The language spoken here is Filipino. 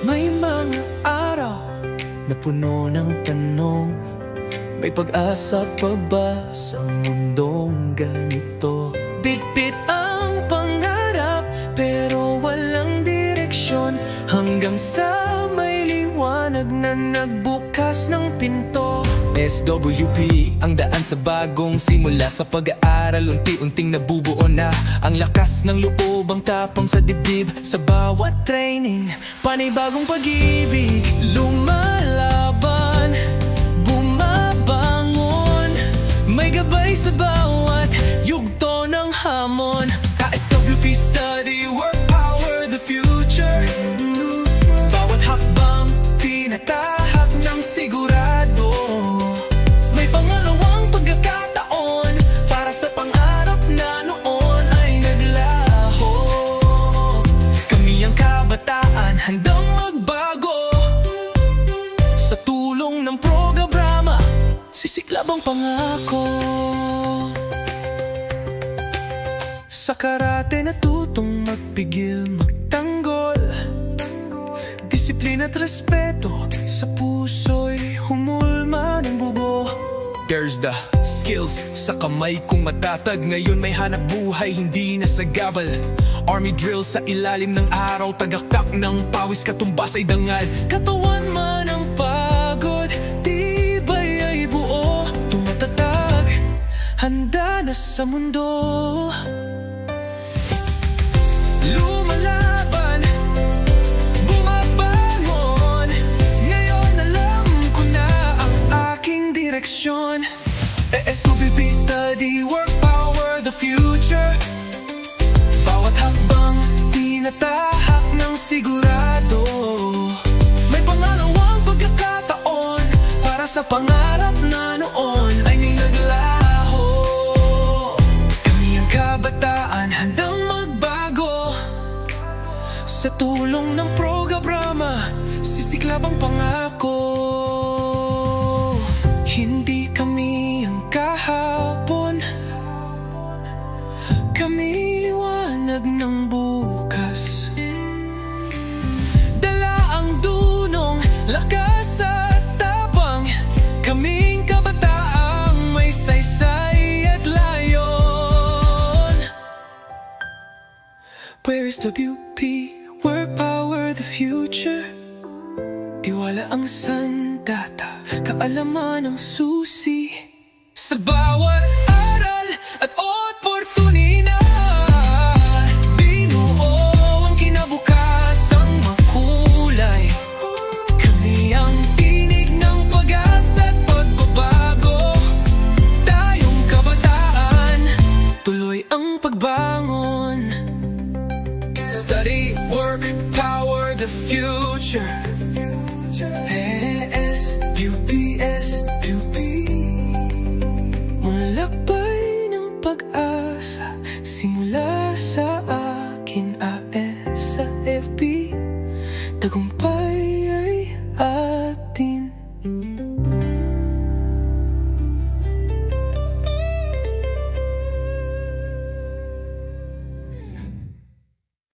May mga araw na puno ng tanong, may pag-asa pa ba sa mundong ganito? Bitbit ang pangarap pero walang direksyon, hanggang sa may liwanag na nagbukas ng pinto. SWP, ang daan sa bagong simula. Sa pag-aaral, unti-unting nabubuo na ang lakas ng loob, ang tapang sa dibdib. Sa bawat training, panibagong pag-ibig. Lumalaban, bumabangon, may gabay sa bawat yugto ng hamon. SWP study, work, power, the future. Bawat hakbang, tinatahak ng sigurado. May pangalawang pagkakataon para sa pangarap na noon ay naglaho. Kami ang kabataan, handang magbago. Sa tulong ng programa, sisiklab ang pangako. Sa karate natutong magpigil, magtanggol. Disiplina at respeto, sa puso'y humulma ng bubo. There's the skills sa kamay kong matatag. Ngayon may hanap buhay, hindi na sa gabal. Army drill sa ilalim ng araw, tagaktak ng pawis, katumbas ay dangal. Katawan man ang pagod, tibay ay buo. Tumatatag, handa na sa mundo. Lumalaban, bumabangon, ngayon alam ko na ang aking direksyon. SWP study, work, power, the future. Bawat hakbang, tinatahak ng sigurado. May pangalawang pagkakataon para sa pangarap na noon ay naglaho. Kami ang kabataan, handang magbago. Sa tulong ng programa, sisiklab ang pangako. Hindi kami ang kahapon, kami liwanag ng bukas. Dala ang dunong, lakas at tapang, kaming kabataang may saysay at layon. Where is WP? Work, power, the future. Tiwala ang sandata, kaalaman ang susi. Sa bawat aral at oportunidad, binuo ang kinabukasang makulay. Kami ang tinig ng pag-asa at pagbabago. Tayong kabataan, tuloy ang pagbangon. Study, work, power, the future. SWP, SWP. Mulakbay ng pag-asa, simula sa akin AS sa FB. Tagumpay